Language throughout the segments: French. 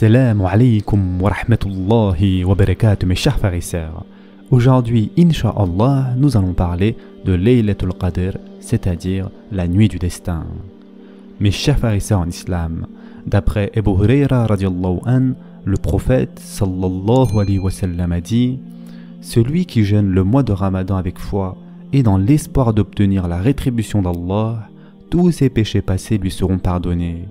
Assalamu alaikum wa rahmatullahi wa barakatuh mes chers frères et sœurs. Aujourd'hui, Inch'Allah, nous allons parler de Laylatul Qadr, c'est-à-dire la nuit du destin. Mes chers frères et sœurs en islam, d'après Abu Hurayra radiallahu an, le prophète sallallahu alayhi wa sallam a dit: celui qui jeûne le mois de Ramadan avec foi et dans l'espoir d'obtenir la rétribution d'Allah, tous ses péchés passés lui seront pardonnés.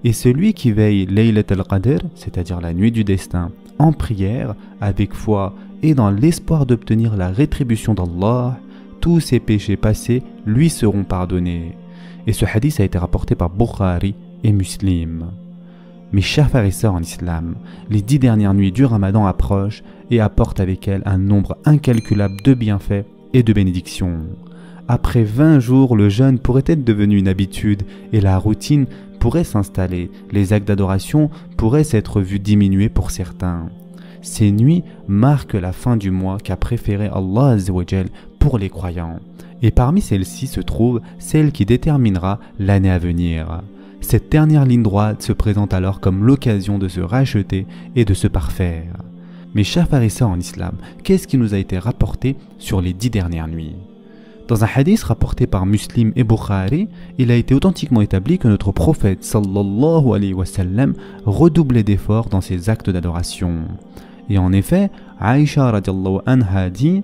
Et celui qui veille Laylat al-Qadr, c'est-à-dire la nuit du destin, en prière, avec foi et dans l'espoir d'obtenir la rétribution d'Allah, tous ses péchés passés lui seront pardonnés. Et ce hadith a été rapporté par Bukhari et Muslim. Mes chers frères et sœurs en islam, les 10 dernières nuits du Ramadan approchent et apportent avec elles un nombre incalculable de bienfaits et de bénédictions. Après 20 jours, le jeûne pourrait être devenu une habitude et la routine pourrait s'installer, les actes d'adoration pourraient s'être vus diminuer pour certains. Ces nuits marquent la fin du mois qu'a préféré Allah Azza wa Jal pour les croyants. Et parmi celles-ci se trouve celle qui déterminera l'année à venir. Cette dernière ligne droite se présente alors comme l'occasion de se racheter et de se parfaire. Mes chers frères et sœurs en islam, qu'est-ce qui nous a été rapporté sur les 10 dernières nuits ? Dans un hadith rapporté par Muslim et Bukhari, il a été authentiquement établi que notre prophète sallallahu alayhi wa sallam redoublait d'efforts dans ses actes d'adoration. Et en effet, Aïcha radiallahu anha dit: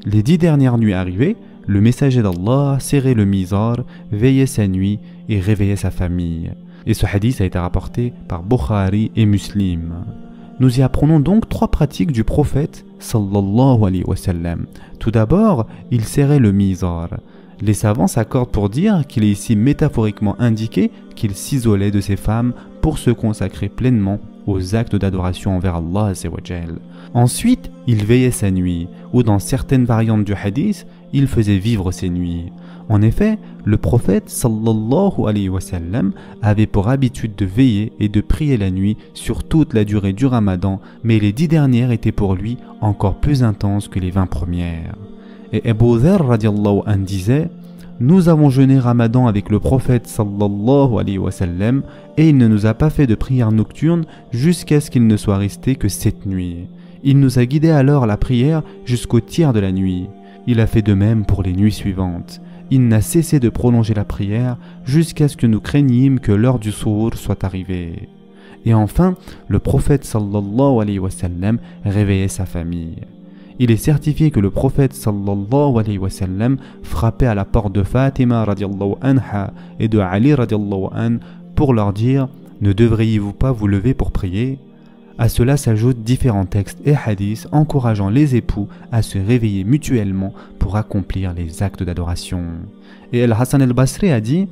les 10 dernières nuits arrivées, le messager d'Allah serrait le mizar, veillait sa nuit et réveillait sa famille. Et ce hadith a été rapporté par Bukhari et Muslim. Nous y apprenons donc 3 pratiques du prophète sallallahu alayhi wa sallam. Tout d'abord, il serrait le mizar. Les savants s'accordent pour dire qu'il est ici métaphoriquement indiqué qu'il s'isolait de ses femmes pour se consacrer pleinement aux actes d'adoration envers Allah Azza wa Jal. Ensuite, il veillait sa nuit, ou dans certaines variantes du hadith, il faisait vivre ses nuits. En effet, le prophète sallallahu alayhi wa sallam avait pour habitude de veiller et de prier la nuit sur toute la durée du Ramadan, mais les 10 dernières étaient pour lui encore plus intenses que les 20 premières. Et Abu Dharr radiallahu an disait: nous avons jeûné Ramadan avec le prophète sallallahu alayhi wa sallam et il ne nous a pas fait de prière nocturne jusqu'à ce qu'il ne soit resté que 7 nuits. Il nous a guidés alors à la prière jusqu'au tiers de la nuit. Il a fait de même pour les nuits suivantes. Il n'a cessé de prolonger la prière jusqu'à ce que nous craignîmes que l'heure du suhour soit arrivée. Et enfin, le prophète sallallahu alayhi wa sallam réveillait sa famille. Il est certifié que le prophète sallallahu alayhi wa sallam frappait à la porte de Fatima radiallahu anha et de Ali radiallahu an pour leur dire: ne devriez-vous pas vous lever pour prier? À cela s'ajoutent différents textes et hadiths encourageant les époux à se réveiller mutuellement pour accomplir les actes d'adoration. Et Al-Hassan al-Basri a dit: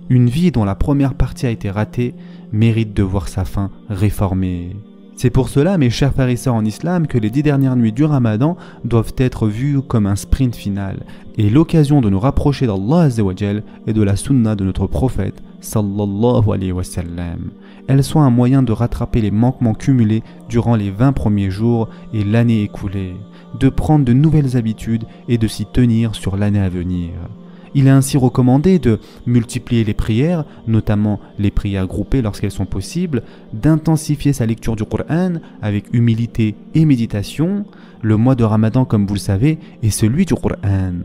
une vie dont la première partie a été ratée mérite de voir sa fin réformée. C'est pour cela, mes chers frères et sœurs en islam, que les 10 dernières nuits du Ramadan doivent être vues comme un sprint final et l'occasion de nous rapprocher d'Allah Azza wa Jal et de la sunna de notre prophète sallallahu alayhi wa sallam. Elles sont un moyen de rattraper les manquements cumulés durant les 20 premiers jours et l'année écoulée, de prendre de nouvelles habitudes et de s'y tenir sur l'année à venir. Il est ainsi recommandé de multiplier les prières, notamment les prières groupées lorsqu'elles sont possibles, d'intensifier sa lecture du Coran avec humilité et méditation. Le mois de Ramadan, comme vous le savez, est celui du Coran.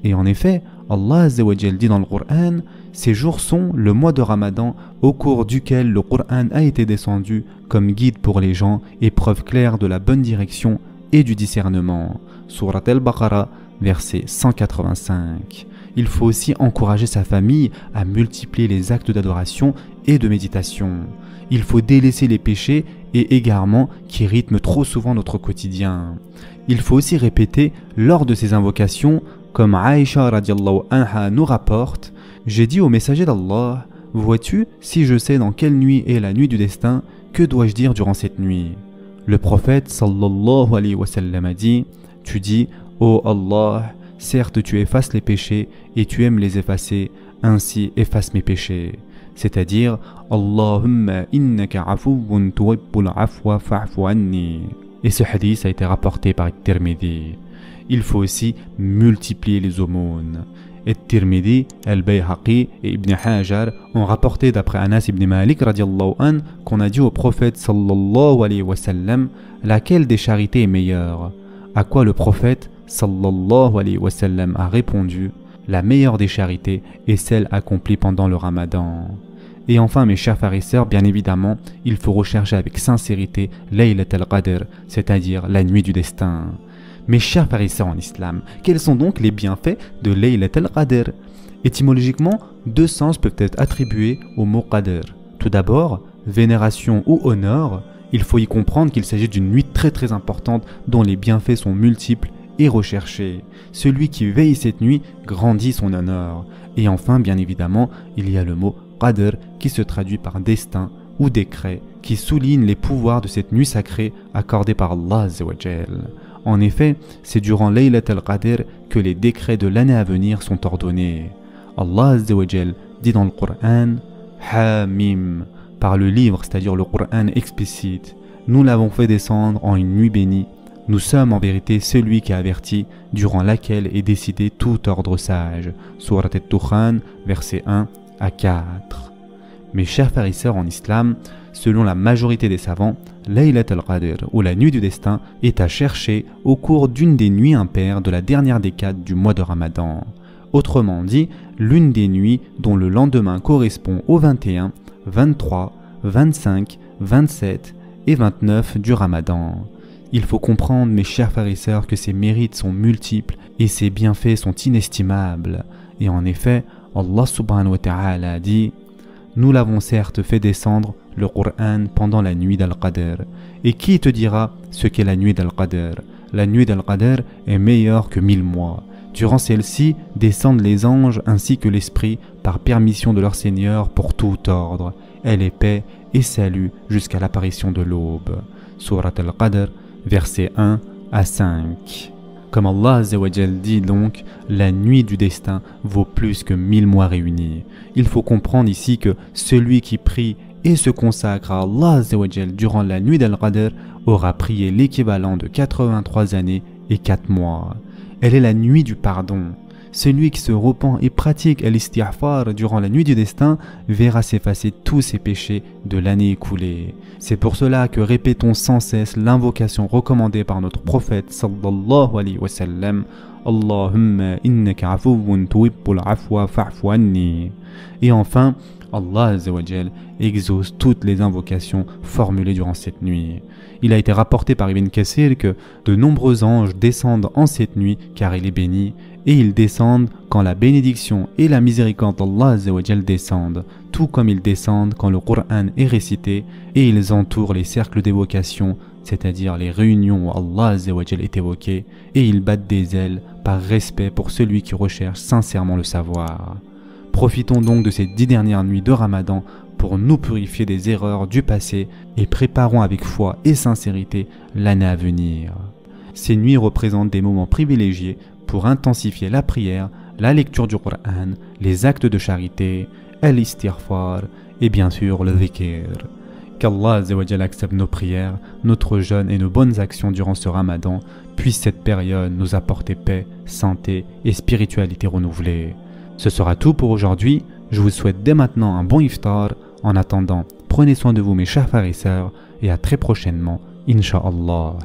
Et en effet, Allah Azza wa Jal dit dans le Coran: ces jours sont le mois de Ramadan au cours duquel le Coran a été descendu comme guide pour les gens et preuve claire de la bonne direction et du discernement. Surat al-Baqarah, verset 185. Il faut aussi encourager sa famille à multiplier les actes d'adoration et de méditation. Il faut délaisser les péchés et égarements qui rythment trop souvent notre quotidien. Il faut aussi répéter lors de ces invocations, comme Aïcha radiallahu anha nous rapporte: j'ai dit au messager d'Allah: vois-tu, si je sais dans quelle nuit est la nuit du destin, que dois-je dire durant cette nuit? Le prophète sallallahu alayhi wa sallam a dit: tu dis: ô Allah, certes tu effaces les péchés et tu aimes les effacer, ainsi efface mes péchés. C'est-à-dire: Allahumma innaka afuwun tuhibbul afwa fa'fu anni. Et ce hadith a été rapporté par Tirmidhi. Il faut aussi multiplier les aumônes. Tirmidhi, Al-Bayhaqi et Ibn Hajar ont rapporté d'après Anas ibn Malik radiallahu an qu'on a dit au prophète sallallahu alayhi wa sallam laquelle des charités est meilleure. À quoi le prophète sallallahu alayhi wa sallam a répondu: la meilleure des charités est celle accomplie pendant le Ramadan. Et enfin, mes chers frères et sœurs, bien évidemment, il faut rechercher avec sincérité Laylat al-Qadr, c'est-à-dire la nuit du destin. Mes chers frères et sœurs en islam, quels sont donc les bienfaits de Laylat al-Qadr? Étymologiquement, deux sens peuvent être attribués au mot Qadr. Tout d'abord, vénération ou honneur. Il faut y comprendre qu'il s'agit d'une nuit très importante dont les bienfaits sont multiples et recherchés. Celui qui veille cette nuit grandit son honneur. Et enfin, bien évidemment, il y a le mot Qadr qui se traduit par destin ou décret, qui souligne les pouvoirs de cette nuit sacrée accordée par Allah Azza wa Jal. En effet, c'est durant Laylat al-Qadr que les décrets de l'année à venir sont ordonnés. Allah Azza wa Jal dit dans le Coran Hamim, par le livre, c'est-à-dire le Coran explicite, nous l'avons fait descendre en une nuit bénie. Nous sommes en vérité celui qui a averti, durant laquelle est décidé tout ordre sage. Surat al-Dukhan, versets 1 à 4. Mes chers frères et sœurs en islam, selon la majorité des savants, Laylat al-Qadr, ou la nuit du destin, est à chercher au cours d'une des nuits impaires de la dernière décade du mois de Ramadan. Autrement dit, l'une des nuits dont le lendemain correspond au 21, 23, 25, 27 et 29 du Ramadan. Il faut comprendre, mes chers frères et sœurs, que ses mérites sont multiples et ses bienfaits sont inestimables. Et en effet, Allah subhanahu wa ta'ala a dit: nous l'avons certes fait descendre le Coran pendant la nuit d'Al-Qadr. Et qui te dira ce qu'est la nuit d'Al-Qadr? La nuit d'Al-Qadr est meilleure que 1000 mois. Durant celle-ci descendent les anges ainsi que l'esprit par permission de leur Seigneur pour tout ordre. Elle est paix et salut jusqu'à l'apparition de l'aube. Surat Al-Qadr, versets 1 à 5. Comme Allah Azza wa Jal dit donc, la nuit du destin vaut plus que 1000 mois réunis. Il faut comprendre ici que celui qui prie et se consacre à Allah Azza wa Jal durant la nuit d'Al-Qadr aura prié l'équivalent de 83 années et 4 mois. Elle est la nuit du pardon. Celui qui se repent et pratique al-istighfar durant la nuit du destin verra s'effacer tous ses péchés de l'année écoulée. C'est pour cela que répétons sans cesse l'invocation recommandée par notre prophète sallallahu alayhi wa sallam: Allahumma innaka afuwun tuhibbul afwa fa'fu anni. Et enfin, Allah Azza wa Jal exauce toutes les invocations formulées durant cette nuit. Il a été rapporté par Ibn Kathir que de nombreux anges descendent en cette nuit car il est béni, et ils descendent quand la bénédiction et la miséricorde d'Allah Azza wa Jal descendent, tout comme ils descendent quand le Coran est récité, et ils entourent les cercles d'évocation, c'est-à-dire les réunions où Allah Azza wa Jal est évoqué, et ils battent des ailes par respect pour celui qui recherche sincèrement le savoir. Profitons donc de ces 10 dernières nuits de Ramadan pour nous purifier des erreurs du passé et préparons avec foi et sincérité l'année à venir. Ces nuits représentent des moments privilégiés pour intensifier la prière, la lecture du Coran, les actes de charité, al-istighfar et bien sûr le dhikr. Qu'Allah Azza wa Jal accepte nos prières, notre jeûne et nos bonnes actions durant ce Ramadan, puisse cette période nous apporter paix, santé et spiritualité renouvelée. Ce sera tout pour aujourd'hui. Je vous souhaite dès maintenant un bon iftar. En attendant, prenez soin de vous mes chers frères et sœurs et à très prochainement, Inch'Allah.